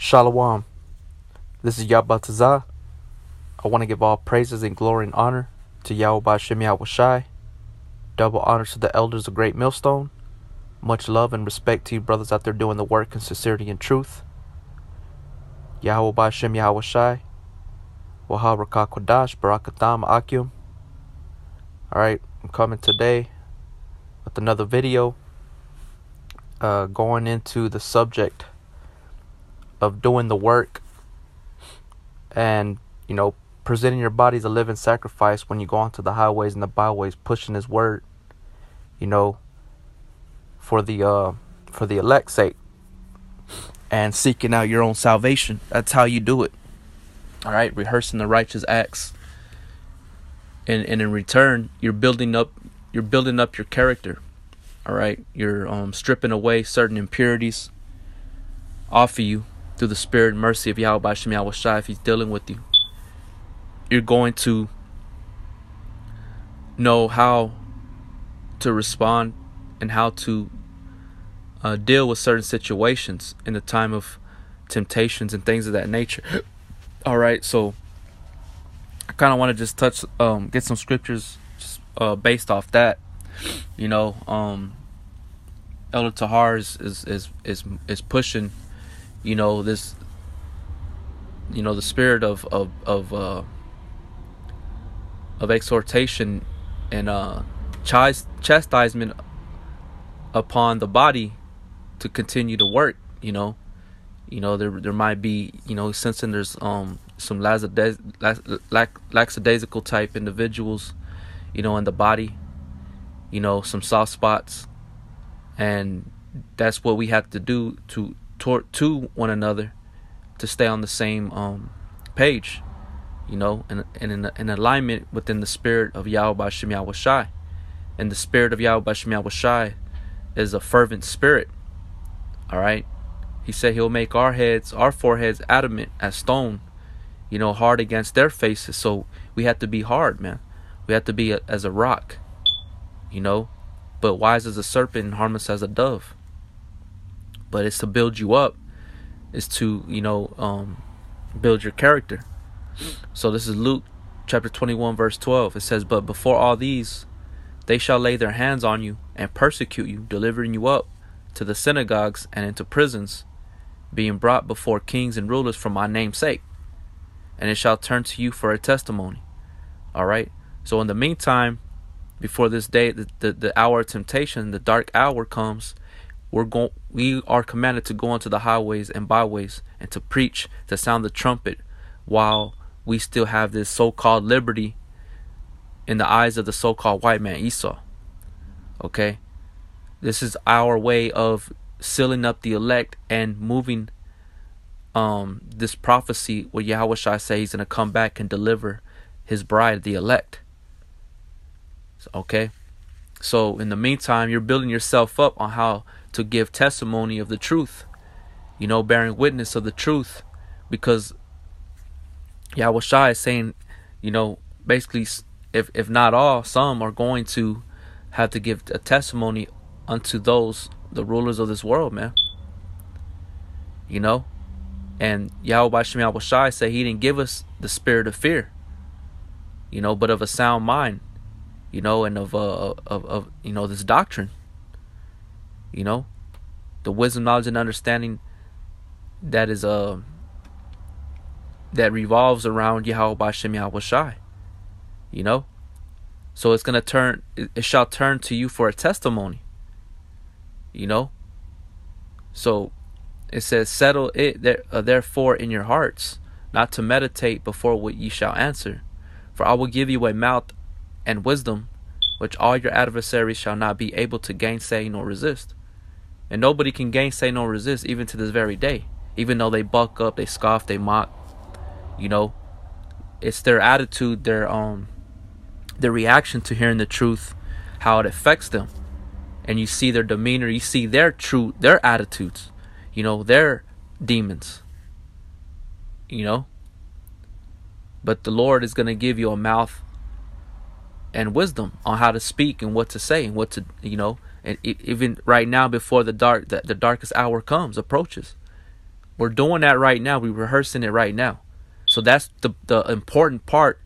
Shalom. This is Yabatazah. I want to give all praises and glory and honor to Yahweh Hashem Yahweh Shai. Double honors to the elders of Great Millstone. Much love and respect to you brothers out there doing the work in sincerity and truth. Yahweh Hashem Yahweh Shai. Waha Rakah Kodash Barakatam Akim. Alright, I'm coming today with another video going into the subject of doing the work and, presenting your body as a living sacrifice when you go onto the highways and the byways, pushing his word, for the elect's sake and seeking out your own salvation. That's how you do it. All right, rehearsing the righteous acts. And in return, you're building up your character. All right, you're stripping away certain impurities off of you through the spirit and mercy of Yahweh Hashem Yahweh Shai. If he's dealing with you, you're going to know how to respond and how to deal with certain situations in the time of temptations and things of that nature. All right, so I kind of want to just get some scriptures just based off that. Elder Tahar is pushing, this, the spirit of exhortation and chastisement upon the body to continue to work. There might be, sensing there's some lackadaisical type individuals, in the body, some soft spots, and that's what we have to do to one another to stay on the same page, and in alignment within the spirit of Yahweh Hashem Yahweh Shai. And the spirit of Yahweh Hashem Yahweh Shai is a fervent spirit. All right, he said he'll make our foreheads adamant as stone, hard against their faces. So we have to be hard, man. We have to be as a rock, but wise as a serpent and harmless as a dove. But it's to build you up. It's to, build your character. So this is Luke chapter 21, verse 12. It says, "But before all these, they shall lay their hands on you and persecute you, delivering you up to the synagogues and into prisons, being brought before kings and rulers for my name's sake. And it shall turn to you for a testimony." All right. So in the meantime, before this day, the hour of temptation, the dark hour comes, we are commanded to go into the highways and byways and to preach, to sound the trumpet, while we still have this so-called liberty in the eyes of the so-called white man Esau. Okay, this is our way of sealing up the elect and moving this prophecy where Yahweh Shai says he's going to come back and deliver his bride, the elect. Okay, so in the meantime, you're building yourself up on how to give testimony of the truth, bearing witness of the truth, because Yahweh Shai is saying, basically, if not all, some are going to have to give a testimony unto the rulers of this world, man. And Yahweh Hashem Yahweh Shai said he didn't give us the spirit of fear, but of a sound mind, and of this doctrine, the wisdom, knowledge, and understanding that is that revolves around Yahweh Hashem Yahweh Shai. So it's gonna turn. It shall turn to you for a testimony. So it says, "Settle it therefore in your hearts, not to meditate before what ye shall answer. For I will give you a mouth and wisdom, which all your adversaries shall not be able to gainsay nor resist." And nobody can gainsay nor resist, even to this very day. Even though they buck up, they scoff, they mock. It's their attitude, their reaction to hearing the truth, how it affects them. And you see their demeanor, you see their attitudes, their demons, But the Lord is going to give you a mouth and wisdom on how to speak and what to say and what to, and even right now, before the darkest hour approaches, We're doing that right now. We're rehearsing it right now. So that's the important part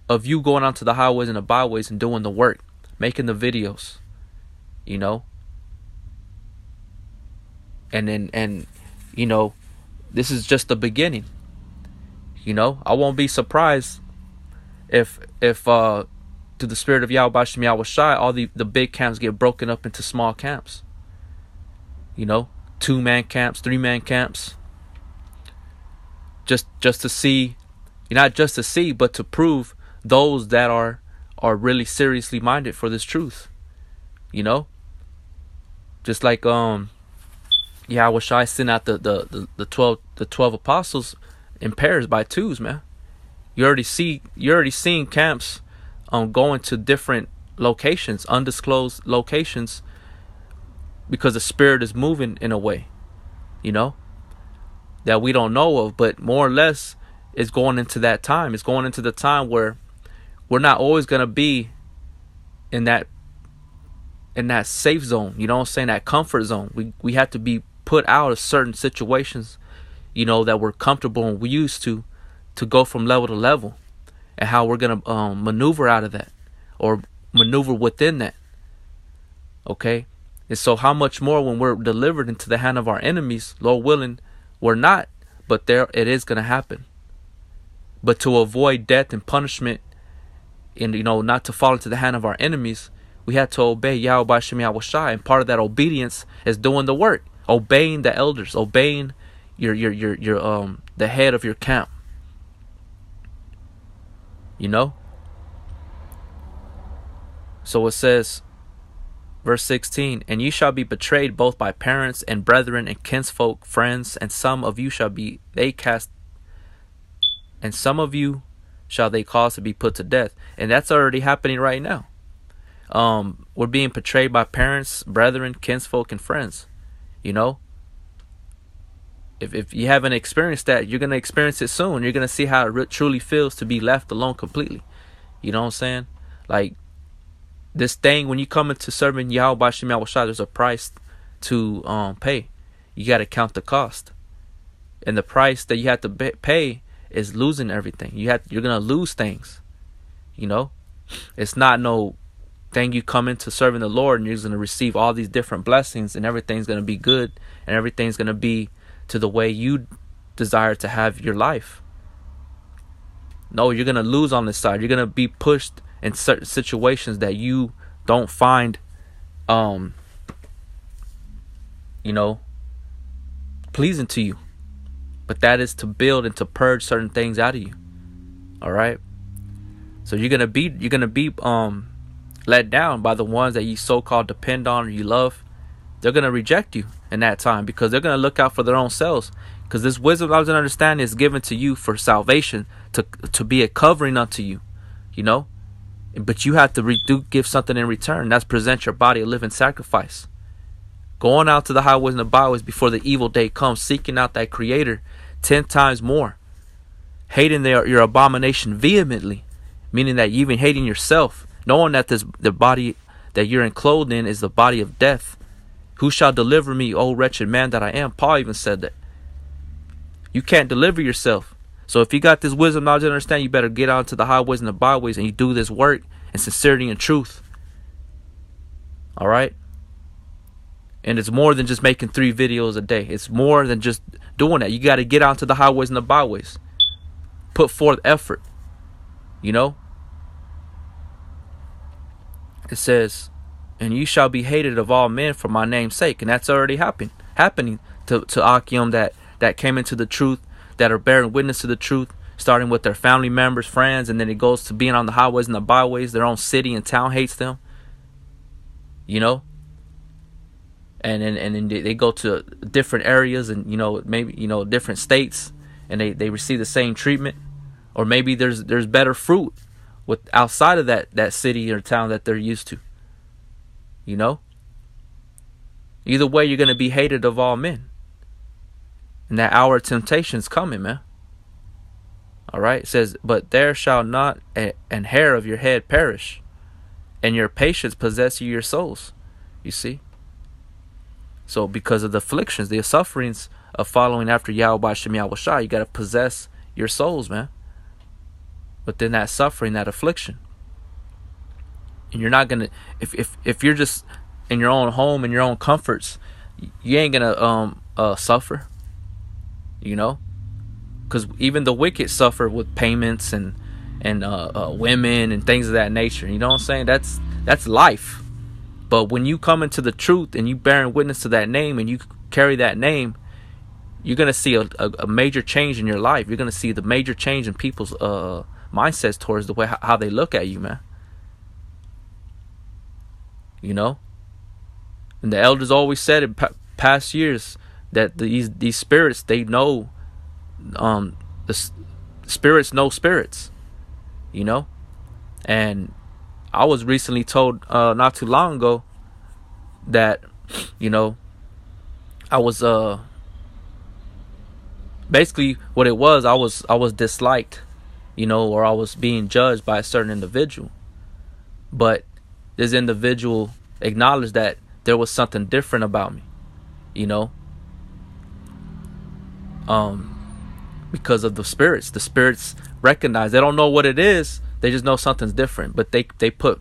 of you going onto the highways and the byways and doing the work, making the videos, you know. And you know, this is just the beginning. You know, I won't be surprised if through the spirit of Yahweh Shem Yahweh Shai, all the big camps get broken up into small camps. You know, 2-man camps, 3-man camps. Just to see, not just to see, but to prove those that are really seriously minded for this truth. You know, just like Yahweh Shai sent out the 12 apostles in pairs by twos, man. You already seeing camps going to different locations, undisclosed locations, because the spirit is moving in a way, you know, that we don't know of, but more or less it's going into that time. It's going into the time where we're not always going to be in that safe zone, you know what I'm saying, that comfort zone. We have to be put out of certain situations, you know, that we're comfortable and we used to go from level to level, and how we're going to maneuver out of that or maneuver within that. Okay. And so how much more when we're delivered into the hand of our enemies, Lord willing, we're not, but there it is going to happen. But to avoid death and punishment, and, you know, not to fall into the hand of our enemies, we have to obey Yahweh Shem Yahweh Shai. And part of that obedience is doing the work, obeying the elders, obeying your the head of your camp. You know? So it says, verse 16, and ye shall be betrayed both by parents and brethren and kinsfolk, friends, and some of you shall be and some of you shall they cause to be put to death. And that's already happening right now. We're being betrayed by parents, brethren, kinsfolk, and friends. You know, if you haven't experienced that, you're going to experience it soon. You're going to see how it truly feels to be left alone completely. You know what I'm saying? Like, this thing, when you come into serving Yahweh Shem Yahweh Shai, there's a price to pay. You got to count the cost. And the price that you have to pay is losing everything. You're going to lose things. You know? It's not no thing you come into serving the Lord and you're going to receive all these different blessings and everything's going to be good and everything's going to be to the way you desire to have your life. No, you're going to lose on this side. You're going to be pushed in certain situations that you don't find, you know, pleasing to you. But that is to build and to purge certain things out of you. All right. So you're gonna be let down by the ones that you so-called depend on or you love. They're gonna reject you in that time because they're gonna look out for their own selves. Because this wisdom, knowledge, and understanding is given to you for salvation, to be a covering unto you. You know. But you have to give something in return. That's present your body a living sacrifice. Going out to the highways and the byways before the evil day comes, seeking out that Creator 10 times more. Hating your abomination vehemently, meaning that you even hating yourself, knowing that the body that you're enclosed in is the body of death. Who shall deliver me, O wretched man that I am? Paul even said that. You can't deliver yourself. So if you got this wisdom, knowledge, and understanding, you better get out to the highways and the byways and you do this work in sincerity and truth. All right? And it's more than just making 3 videos a day. It's more than just doing that. You got to get out to the highways and the byways. Put forth effort. You know? It says, and you shall be hated of all men for my name's sake. And that's already happening to Akim that came into the truth, that are bearing witness to the truth, starting with their family members, friends, and then it goes to being on the highways and the byways. Their own city and town hates them. You know? And then they go to different areas and, you know, maybe, you know, different states, and they receive the same treatment. Or maybe there's better fruit with outside of that city or town that they're used to. You know? Either way, you're going to be hated of all men. And that hour of temptation is coming, man. All right? It says, but there shall not an hair of your head perish, and your patience possess your souls. You see? So because of the afflictions, the sufferings of following after Yahweh Shem Yahweh Shai. You got to possess your souls, man, within that suffering, that affliction. And you're not gonna, if you're just in your own home and your own comforts, you ain't gonna suffer, you know, because even the wicked suffer with payments and women and things of that nature. You know what I'm saying? That's life. But when you come into the truth and you bearing witness to that name and you carry that name, you're gonna see a major change in your life. You're gonna see the major change in people's mindsets towards the way how they look at you, man. You know, and the elders always said in past years that these spirits, they know, the spirits know spirits, you know. And I was recently told not too long ago that, you know, I was basically what it was, I was disliked, you know, or I was being judged by a certain individual. But this individual acknowledged that there was something different about me, you know, because of the spirits. The spirits recognize, they don't know what it is, they just know something's different. But they put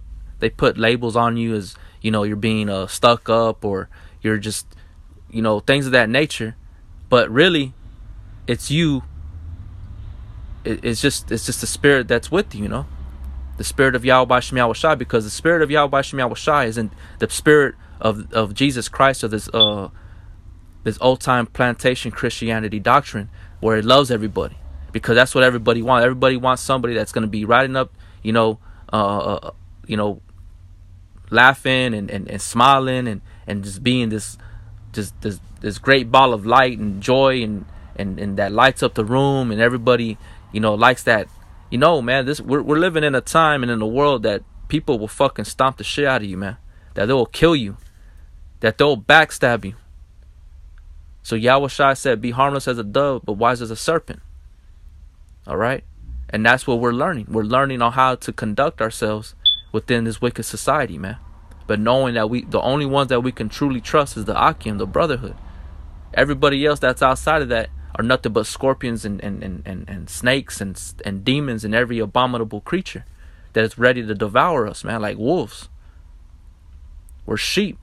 labels on you as, you know, you're being stuck up, or you're just, you know, things of that nature. But really, it's you. It's just the spirit that's with you, you know. The spirit of Yahweh Shem Yahweh Shai, because the spirit of Yahweh Shem Yahweh Shai is in the spirit of Jesus Christ, of this old time plantation Christianity doctrine, where it loves everybody, because that's what everybody wants. Everybody wants somebody that's going to be riding up, you know, laughing and smiling and just being this great ball of light and joy and that lights up the room, and everybody, you know, likes that. You know, man, we're living in a time and in a world that people will fucking stomp the shit out of you, man. That they will kill you. That they'll backstab you. So Yahweh Shai said, be harmless as a dove, but wise as a serpent. All right? And that's what we're learning. We're learning on how to conduct ourselves within this wicked society, man. But knowing that the only ones that we can truly trust is the Akim, the brotherhood. Everybody else that's outside of that are nothing but scorpions and snakes and demons and every abominable creature that is ready to devour us, man, like wolves. We're sheep.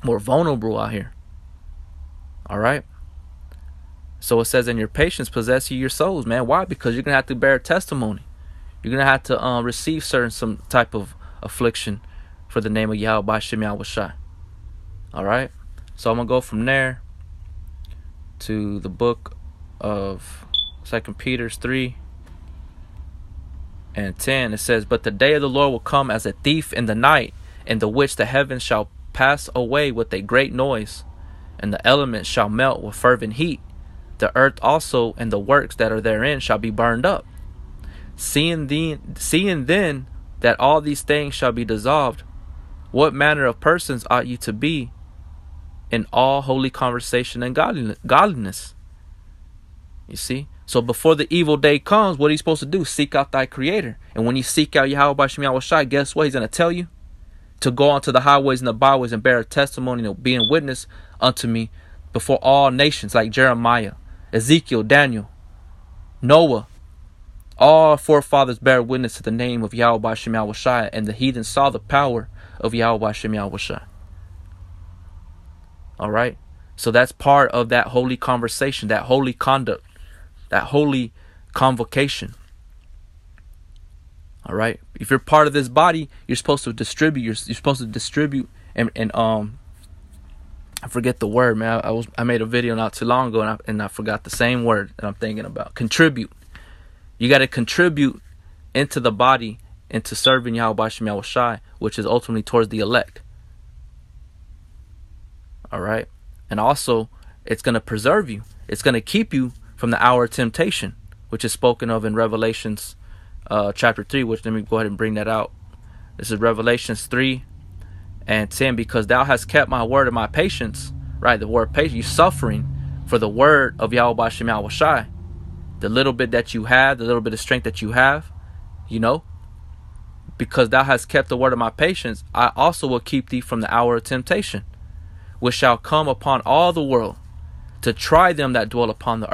We're vulnerable out here. All right? So it says, in your patience possess you your souls, man. Why? Because you're going to have to bear testimony. You're going to have to receive some type of affliction for the name of Yahweh Shem Yahweh Shai. All right? So I'm going to go from there to the book of 2 Peter 3 and 10. It says, but the day of the Lord will come as a thief in the night, in the which the heavens shall pass away with a great noise, and the elements shall melt with fervent heat. The earth also and the works that are therein shall be burned up. Seeing then that all these things shall be dissolved, what manner of persons ought you to be in all holy conversation and godliness? You see? So before the evil day comes, what are you supposed to do? Seek out thy creator. And when you seek out Yahweh Shem Yahweh Shai, guess what he's going to tell you? To go onto the highways and the byways and bear a testimony and being witness unto me before all nations, like Jeremiah, Ezekiel, Daniel, Noah. All forefathers bear witness to the name of Yahweh Shem Yahweh Shai, and the heathen saw the power of Yahweh Shem Yahweh Shai. All right? So that's part of that holy conversation, that holy conduct, that holy convocation. All right? If you're part of this body, you're supposed to distribute. You're supposed to distribute and I forget the word, man. I made a video not too long ago and I forgot the same word that I'm thinking about. Contribute. You got to contribute into the body, into serving Yahweh Shem Yahweh Shai, which is ultimately towards the elect. All right? And also, it's going to preserve you. It's going to keep you from the hour of temptation, which is spoken of in Revelations chapter 3, which let me go ahead and bring that out. This is Revelations 3 and 10. Because thou hast kept my word and my patience, right? The word patience, you suffering for the word of Yahweh Shem Yahweh Shai. The little bit that you have, the little bit of strength that you have, you know, because thou hast kept the word of my patience, I also will keep thee from the hour of temptation, which shall come upon all the world to try them that dwell upon the earth.